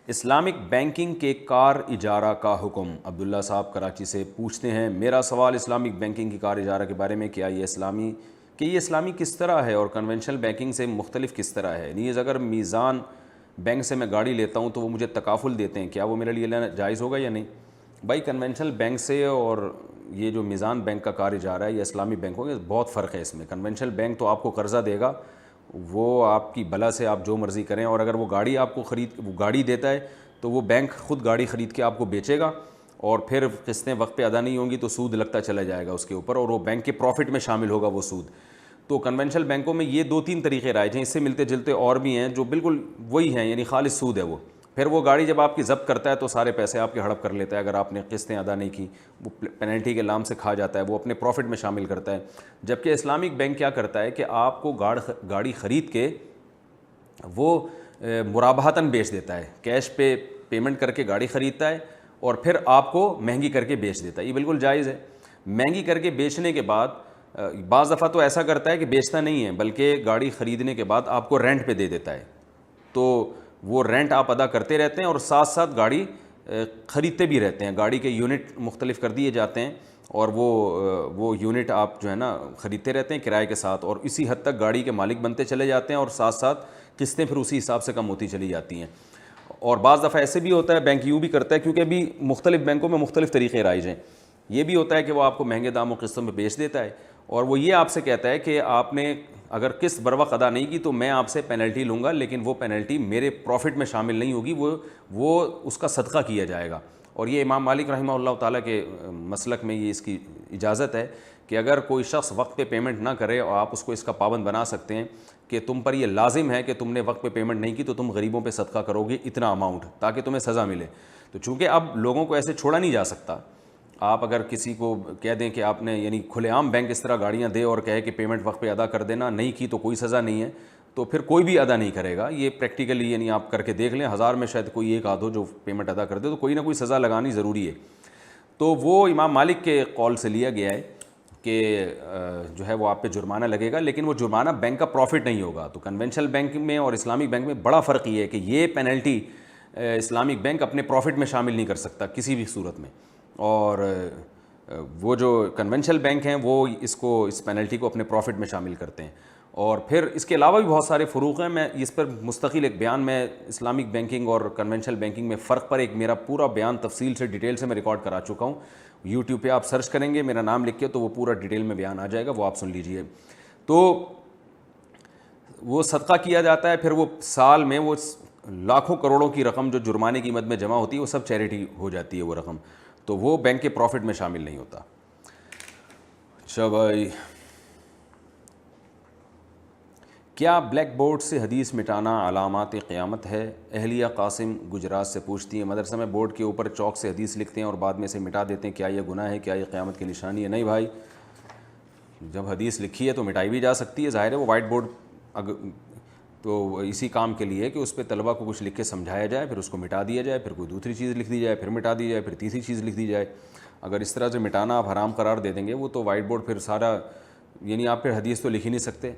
Islamic banking کے کار اجارہ کا حکم۔ عبداللہ صاحب کراچی سے پوچھتے ہیں، میرا سوال اسلامک بینکنگ کی کار اجارہ کے بارے میں، کیا یہ اسلامی کس طرح ہے اور کنونشنل بینکنگ سے مختلف کس طرح ہے؟ نیز اگر میزان بینک سے میں گاڑی لیتا ہوں تو وہ مجھے تکافل دیتے ہیں، کیا وہ میرے لیے لینا جائز ہوگا یا نہیں؟ بھائی کنونشنل بینک سے اور یہ جو میزان بینک کا کار اجارہ ہے یا اسلامی بینکوں کے بہت فرق ہے اس میں۔ کنونشنل بینک تو آپ کو قرضہ دے گا، وہ آپ کی بلا سے آپ جو مرضی کریں، اور اگر وہ گاڑی آپ کو وہ گاڑی دیتا ہے تو وہ بینک خود گاڑی خرید کے آپ کو بیچے گا، اور پھر قسطیں وقت پہ ادا نہیں ہوں گی تو سود لگتا چلا جائے گا اس کے اوپر، اور وہ بینک کے پروفٹ میں شامل ہوگا وہ سود۔ تو کنونشنل بینکوں میں یہ 2-3 طریقے رائج ہیں، اس سے ملتے جلتے اور بھی ہیں جو بالکل وہی ہیں، یعنی خالص سود ہے وہ۔ پھر وہ گاڑی جب آپ کی ضبط کرتا ہے تو سارے پیسے آپ کے ہڑپ کر لیتا ہے، اگر آپ نے قسطیں ادا نہیں کی وہ پینلٹی کے نام سے کھا جاتا ہے، وہ اپنے پروفٹ میں شامل کرتا ہے۔ جبکہ اسلامک بینک کیا کرتا ہے کہ آپ کو گاڑی خرید کے وہ مرابحتاً بیچ دیتا ہے، کیش پہ پیمنٹ کر کے گاڑی خریدتا ہے اور پھر آپ کو مہنگی کر کے بیچ دیتا ہے۔ یہ بالکل جائز ہے۔ مہنگی کر کے بیچنے کے بعد بعض دفعہ تو ایسا کرتا ہے کہ بیچتا نہیں ہے بلکہ گاڑی خریدنے کے بعد آپ کو رینٹ پہ دے دیتا ہے، تو وہ رینٹ آپ ادا کرتے رہتے ہیں اور ساتھ ساتھ گاڑی خریدتے بھی رہتے ہیں۔ گاڑی کے یونٹ مختلف کر دیے جاتے ہیں اور وہ یونٹ آپ جو ہے نا خریدتے رہتے ہیں کرائے کے ساتھ، اور اسی حد تک گاڑی کے مالک بنتے چلے جاتے ہیں، اور ساتھ ساتھ قسطیں پھر اسی حساب سے کم ہوتی چلی جاتی ہیں۔ اور بعض دفعہ ایسے بھی ہوتا ہے، بینک یوں بھی کرتا ہے، کیونکہ ابھی مختلف بینکوں میں مختلف طریقے رائج ہیں، یہ بھی ہوتا ہے کہ وہ آپ کو مہنگے داموں قسطوں میں بیچ دیتا ہے، اور وہ یہ آپ سے کہتا ہے کہ آپ نے اگر قسط بر وقت ادا نہیں کی تو میں آپ سے پینلٹی لوں گا، لیکن وہ پینلٹی میرے پروفٹ میں شامل نہیں ہوگی، وہ اس کا صدقہ کیا جائے گا۔ اور یہ امام مالک رحمہ اللہ تعالیٰ کے مسلک میں یہ اس کی اجازت ہے کہ اگر کوئی شخص وقت پہ پیمنٹ نہ کرے اور آپ اس کو اس کا پابند بنا سکتے ہیں کہ تم پر یہ لازم ہے کہ تم نے وقت پہ پیمنٹ نہیں کی تو تم غریبوں پہ صدقہ کرو گے اتنا اماؤنٹ، تاکہ تمہیں سزا ملے۔ تو چونکہ اب لوگوں کو ایسے چھوڑا نہیں جا سکتا، آپ اگر کسی کو کہہ دیں کہ آپ نے یعنی کھلے عام بینک اس طرح گاڑیاں دے اور کہے کہ پیمنٹ وقت پہ ادا کر دینا، نہیں کی تو کوئی سزا نہیں ہے، تو پھر کوئی بھی ادا نہیں کرے گا۔ یہ پریکٹیکلی یعنی آپ کر کے دیکھ لیں، 1000 میں شاید کوئی ایک آدھ ہو جو پیمنٹ ادا کر دے، تو کوئی نہ کوئی سزا لگانی ضروری ہے۔ تو وہ امام مالک کے قول سے لیا گیا ہے کہ جو ہے وہ آپ پہ جرمانہ لگے گا، لیکن وہ جرمانہ بینک کا پروفٹ نہیں ہوگا۔ تو کنونشنل بینک میں اور اسلامک بینک میں بڑا فرق یہ ہے کہ یہ پینلٹی اسلامک بینک اپنے پروفٹ میں شامل نہیں کر سکتا کسی بھی صورت میں، اور وہ جو کنونشنل بینک ہیں وہ اس پینلٹی کو اپنے پروفٹ میں شامل کرتے ہیں۔ اور پھر اس کے علاوہ بھی بہت سارے فروق ہیں، میں اس پر مستقل ایک بیان میں اسلامک بینکنگ اور کنونشنل بینکنگ میں فرق پر ایک میرا پورا بیان تفصیل سے ڈیٹیل سے میں ریکارڈ کرا چکا ہوں۔ یوٹیوب پہ آپ سرچ کریں گے میرا نام لکھ کے تو وہ پورا ڈیٹیل میں بیان آ جائے گا، وہ آپ سن لیجئے۔ تو وہ صدقہ کیا جاتا ہے، پھر وہ سال میں وہ لاکھوں کروڑوں کی رقم جو جرمانے کی مد میں جمع ہوتی ہے وہ سب چیریٹی ہو جاتی ہے وہ رقم، تو وہ بینک کے پروفٹ میں شامل نہیں ہوتا۔ اچھا بھائی، کیا بلیک بورڈ سے حدیث مٹانا علامات قیامت ہے؟ اہلیہ قاسم گجرات سے پوچھتی ہیں، مدرسہ میں بورڈ کے اوپر چاک سے حدیث لکھتے ہیں اور بعد میں اسے مٹا دیتے ہیں، کیا یہ گناہ ہے؟ کیا یہ قیامت کی نشانی ہے؟ نہیں بھائی، جب حدیث لکھی ہے تو مٹائی بھی جا سکتی ہے، ظاہر ہے وہ وائٹ بورڈ تو اسی کام کے لیے کہ اس پہ طلبہ کو کچھ لکھ کے سمجھایا جائے، پھر اس کو مٹا دیا جائے، پھر کوئی دوسری چیز لکھ دی جائے، پھر مٹا دی جائے، پھر تیسری چیز لکھ دی جائے۔ اگر اس طرح سے مٹانا آپ حرام قرار دے دیں گے وہ تو وائٹ بورڈ پھر سارا، یعنی آپ پھر حدیث تو لکھ ہی نہیں سکتے۔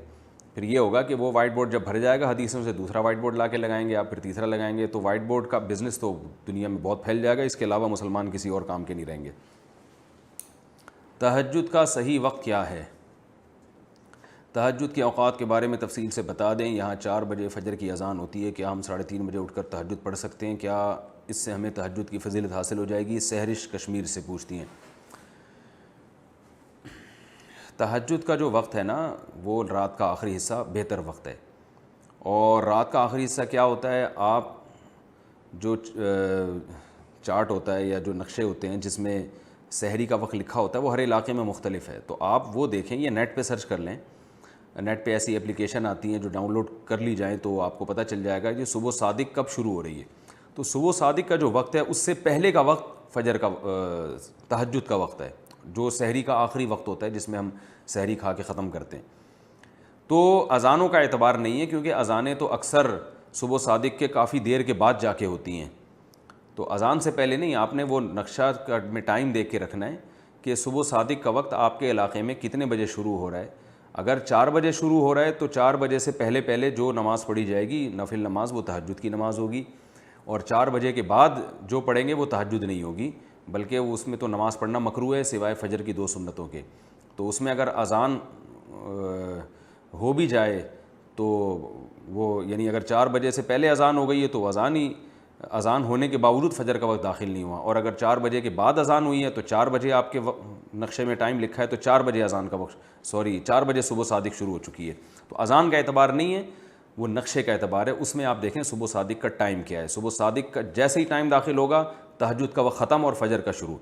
پھر یہ ہوگا کہ وہ وائٹ بورڈ جب بھر جائے گا حدیثوں سے دوسرا وائٹ بورڈ لا کے لگائیں گے آپ، پھر تیسرا لگائیں گے، تو وائٹ بورڈ کا بزنس تو دنیا میں بہت پھیل جائے گا، اس کے علاوہ مسلمان کسی اور کام کے نہیں رہیں گے۔ تہجد کا صحیح وقت کیا ہے؟ تہجد کے اوقات کے بارے میں تفصیل سے بتا دیں۔ یہاں 4 بجے فجر کی اذان ہوتی ہے، کیا ہم 3:30 بجے اٹھ کر تہجد پڑھ سکتے ہیں؟ کیا اس سے ہمیں تہجد کی فضیلت حاصل ہو جائے گی؟ سہرش کشمیر سے پوچھتی ہیں۔ تہجد کا جو وقت ہے نا وہ رات کا آخری حصہ بہتر وقت ہے، اور رات کا آخری حصہ کیا ہوتا ہے، آپ جو چارٹ ہوتا ہے یا جو نقشے ہوتے ہیں جس میں سحری کا وقت لکھا ہوتا ہے وہ ہر علاقے میں مختلف ہے، تو آپ وہ دیکھیں، یہ نیٹ پہ سرچ کر لیں، نیٹ پہ ایسی اپلیکیشن آتی ہیں جو ڈاؤن لوڈ کر لی جائیں تو آپ کو پتہ چل جائے گا کہ صبح صادق کب شروع ہو رہی ہے۔ تو صبح صادق کا جو وقت ہے اس سے پہلے کا وقت فجر کا تہجد کا وقت ہے، جو سحری کا آخری وقت ہوتا ہے جس میں ہم سحری کھا کے ختم کرتے ہیں۔ تو اذانوں کا اعتبار نہیں ہے، کیونکہ اذانیں تو اکثر صبح صادق کے کافی دیر کے بعد جا کے ہوتی ہیں، تو اذان سے پہلے نہیں، آپ نے وہ نقشہ میں ٹائم دیکھ کے رکھنا ہے کہ صبح صادق کا وقت آپ کے علاقے میں کتنے بجے شروع ہو رہا ہے۔ اگر 4 بجے شروع ہو رہا ہے تو 4 بجے سے پہلے جو نماز پڑھی جائے گی نفل نماز وہ تہجد کی نماز ہوگی، اور 4 بجے کے بعد جو پڑھیں گے وہ تہجد نہیں ہوگی، بلکہ وہ اس میں تو نماز پڑھنا مکروہ ہے سوائے فجر کی 2 سنتوں کے۔ تو اس میں اگر اذان ہو بھی جائے تو وہ یعنی اگر 4 بجے سے پہلے اذان ہو گئی ہے تو اذان ہونے کے باوجود فجر کا وقت داخل نہیں ہوا، اور اگر 4 بجے کے بعد اذان ہوئی ہے تو 4 بجے آپ کے نقشے میں ٹائم لکھا ہے تو 4 بجے اذان کا وقت 4 بجے صبح صادق شروع ہو چکی ہے۔ تو اذان کا اعتبار نہیں ہے، وہ نقشے کا اعتبار ہے۔ اس میں آپ دیکھیں صبح صادق کا ٹائم کیا ہے، صبح صادق کا جیسے ہی ٹائم داخل ہوگا تہجد کا وقت ختم اور فجر کا شروع۔